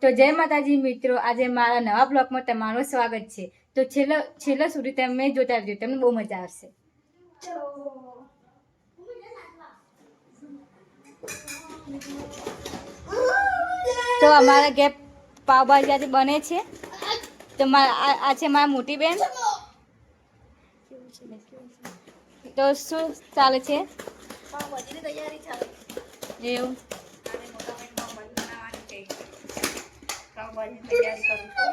તો જય માતાજી મિત્રો, આજે મારા નવા બ્લોગમાં તમારું સ્વાગત છે. તો છેલ્લા સુધી તમે જોતા રહેજો, તમને બહુ મજા આવશે. તો અમારા ઘેર પાવભાજી આજે બને છે. તો આ છે મારા મોટી બેન. તો શું ચાલે છે? પાવભાજીની તૈયારી ચાલે. એવું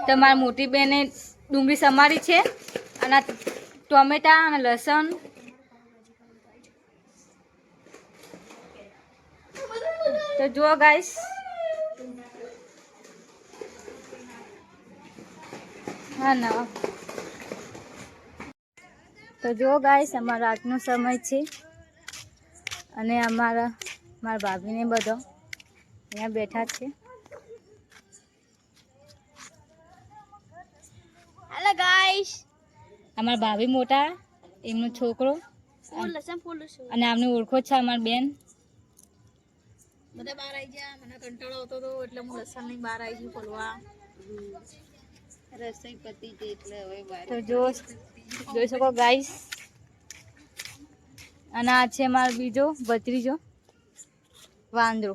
તમારી મોટી બેને ડુંગળી સમારી છે અને ટોમેટા અને લસણ. તો જુઓ ગાઈસ, હા ના તો જુઓ ગાઈસ, અમારો આજનો સમય છે અને મારા ભાભીને બધો અહીંયા બેઠા છે. હેલો ગાઈસ, અમારા ભાભી મોટા, એમનો છોકરો અને આમને ઓળખો છે અમારી બેન. બધા બહાર આવી ગયા, મને કંટાળો આવતો હતો એટલે હું લસણ ની બહાર આવી ગઈ ખોલવા. રસોઈ પતી ગઈ એટલે હવે બહાર. તો જોઈ શકો ગાઈસ, અને આ છે મારો બીજો ભત્રીજો વાંદરો.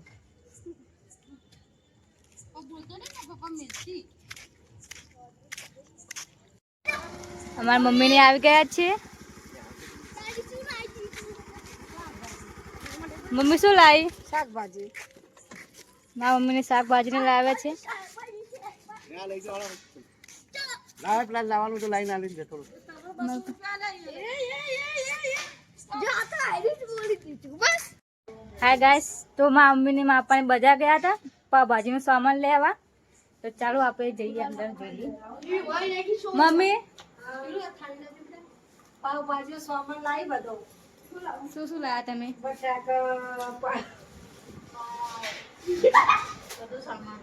અમારા મમ્મીને આવી ગયા છે. મમ્મી શું લાવી? શાકભાજી. મારા મમ્મીને શાકભાજી ને લાવ્યા છે. હાય ગાઈસ, તો મારા મમ્મીને મારા પપ્પાને બજાર ગયા હતા પાવભાજીનો સામાન લેવા. તો ચાલો આપણે જઈએ અંદર જોઈએ. મમ્મી પાવભાજીનો સામાન લાવી બધો. શું શું લાવ્યા તમે? બટાકા, બધું સામાન.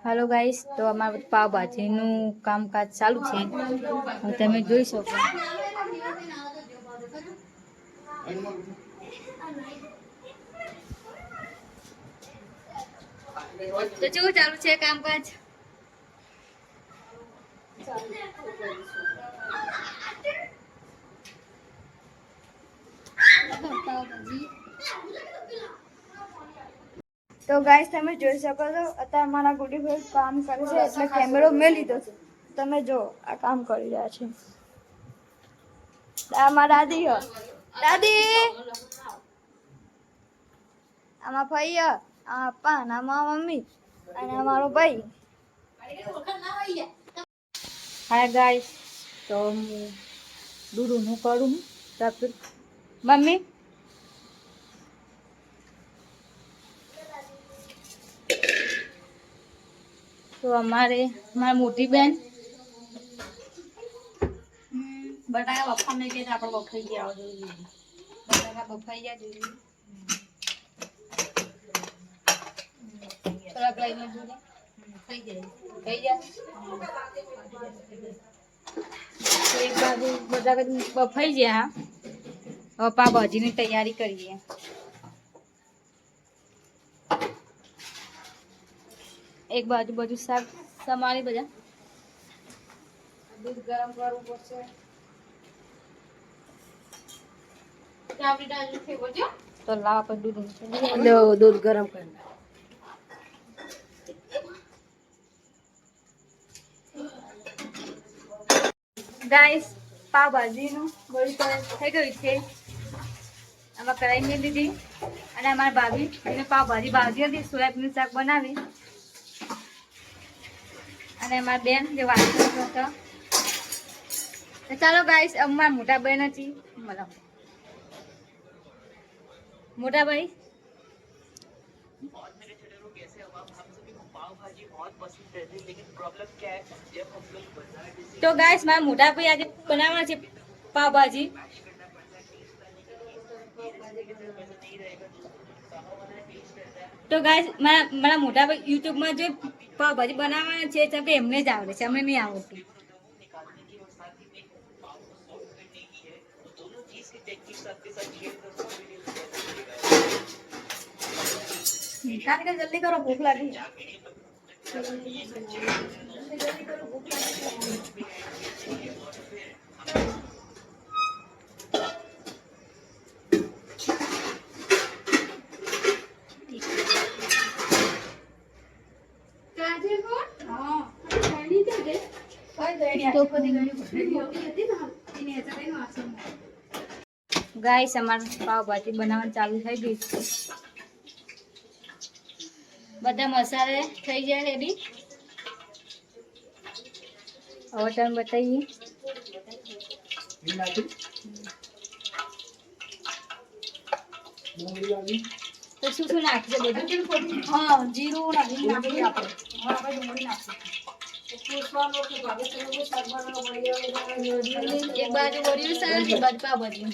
હેલો ગાઈસ, તો અમારું પાવભાજીનું કામકાજ ચાલુ છે, તમે જોઈ શકો. તો કેવું ચાલુ છે કામકાજ? તો ગાઈસ, તમે જોઈ શકો છો અત્યારે મારા ગુડીભાઈ કામ કરે છે એટલે કેમેરો મેં લીધો છે. તમે જો આ કામ કરી રહ્યા છે. આમાં દાદી હો, દાદી આમાં ભાઈ, આમાં પપ્પા, આમાં મમ્મી અને અમારો ભાઈ. હા ગાઈસ, તો હું દૂધનું કરું. મમ્મી તો મારી મોટી બેન બટાકા બફા મેં કે આપણે બફાઈ ગયા જોઈએ. બટાકા બફાઈ ગયા જોઈએ. થોડાક લઈને જોઈએ થઈ જાય. એક બાજુ બટાકા બફાઈ ગયા. હવે પાવભાજીની તૈયારી કરીએ. એક બાજુ બધું શાક સમારી બધા. દૂધ ગરમ કરવું પડશે. તો લાવ આપણે દૂધ ગરમ કરી. ગાઈસ, પાવભાજીનું બધું થઈ ગયું છે. આમાં કઢાઈ મેં લીધી અને અમારા ભાભી એને પાવભાજી ભાજી હતી, સોયાબીનનું શાક બનાવી. અને અમારા બેન જે વાંચતો હતો. ચાલો ગાઈસ, અમારા મોટા બેન હતી મોટા ભાઈ. તો ગાઈસ, મારા મોટા ભાઈ આજે બનાવવાના છે પાવભાજી. તો ગાઈસ મારા મોટા ભાઈ યુટ્યુબમાં જે પાવભાજી બનાવવાના છે તો એમને જ આવડે છે, અમને નહીં આવડતું. જલ્દી કરો, ભૂખ લાગી. ગાઈસ અમાર પાવભાજી બનાવવાનું ચાલુ થઈ ગઈ છે. બધા મસાલા થઈ ગયા રેડી. હવે તમે બતાવીએ. તો શું શું નાખીએ બધું? હા, જીરું નાખીએ આપણે. હા, આપણે ડુંગળી નાખીએ. એક બાજુ વરિયું સરસ, એક બાજુ પાવભાજી.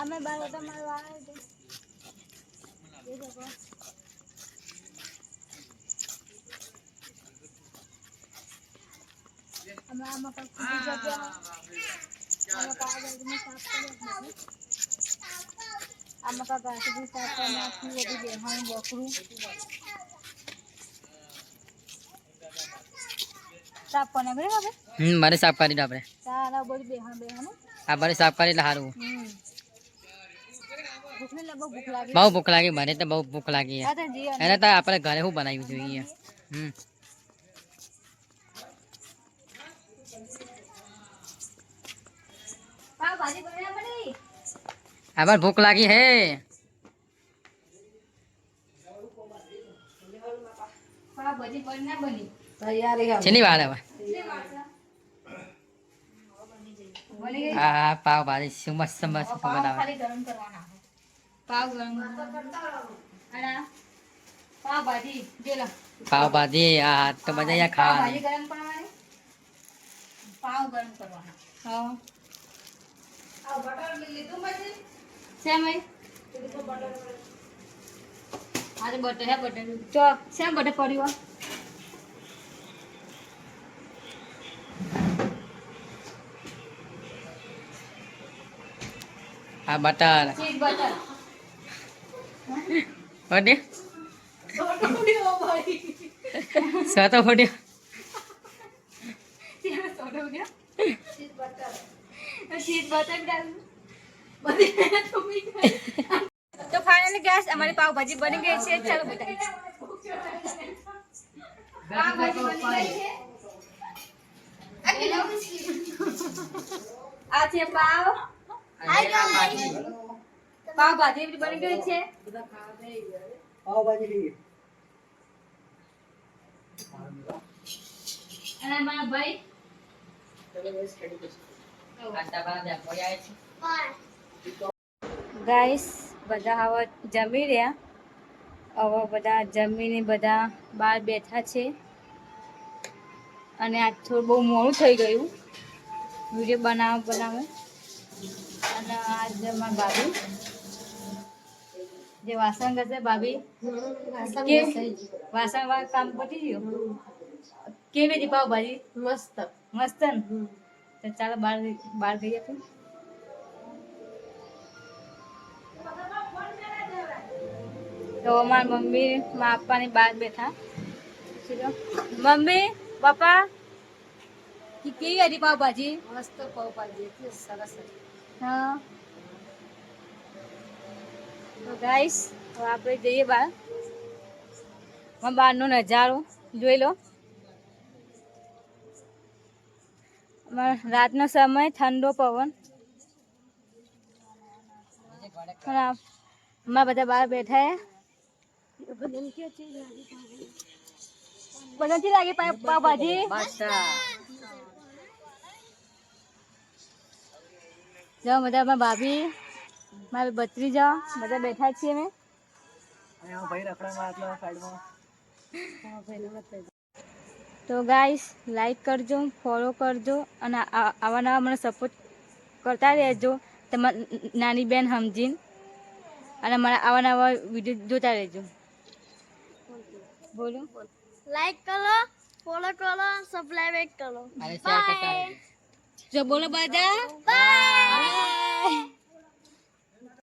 અમે બાર તમારે વાળા મારે સાફ કરી દો આપણે. આ મારે સાફ કરી એટલે સારું. બહુ ભૂખ લાગી, મને તો બહુ ભૂખ લાગી. એને તો આપણે ઘરે શું બનાવ્યું જોઈએ. આবার ભૂખ લાગી હે. છેલ્લી વાર હવે આ પાવ ભાજી શું મસ્ત મસ્ત બનાવે. પાવ ભાજી આ તો બધા અહીંયા ખાવાનું. પાવ ગરમ કરવાના. હા, બટર લીધું પછી સેમ હે. આજે બટર હે, બટર ચો સેમ બટર પડ્યું. આ બટર ચીઝ બટર. ઓડે સાતો ફોડ્યો. તો ફાઇનલી ગેસ અમારી પાવભાજી બની ગઈ છે. ચાલો બતાવી. પાવભાજી બની ગઈ છે. આ છે પાવ. પાવભાજી બની ગઈ છે. અને મારા ભાઈ ગાઈસ બધા હવે જમી રહ્યા. હવે બધા જમીને બધા બહાર બેઠા છે. અને આજ થોડું બહુ મોડું થઈ ગયું વિડીયો બનાવો. અને આજ મારા ભાભી જે વાસણ કરશે ભાભી વાસણ વાળા કામ પતી ગયું. કેવી હતી પાવભાજી? મસ્ત મસ્ત ને. તો ચાલો બહાર ગઈએ. તો મારી મમ્મી મારા પપ્પાની બહાર બેઠા. મમ્મી પપ્પા કેવી હતી પાવભાજી? મસ્ત પાવભાજી, એટલી સરસ હતી. હા, તો ગાઈસ હવે આપણે જઈએ બહાર. બહારનો નજારો જોઈ લો. રાતનો સમય, ઠંડો પવન. અમારા બધા બહાર બેઠા હે. બધાથી લાગી પાવભાજી. જાઓ બધા મારા ભાભી મારી બત્રી જાઓ બધા બેઠા છીએ અમે. તો ગાઈસ લાઈક કરજો, ફોલો કરજો અને આવા નવા મને સપોર્ટ કરતા રહેજો. તમારી નાની બેન સમજીને. અને મારા આવા નવા વિડીયો જોતા રહેજો. બોલો. લાઈક કરો, ફોલો કરો, સબસ્ક્રાઇબ કરો. અને શેર કરતા રહેજો. જો બોલો બધા. બાય.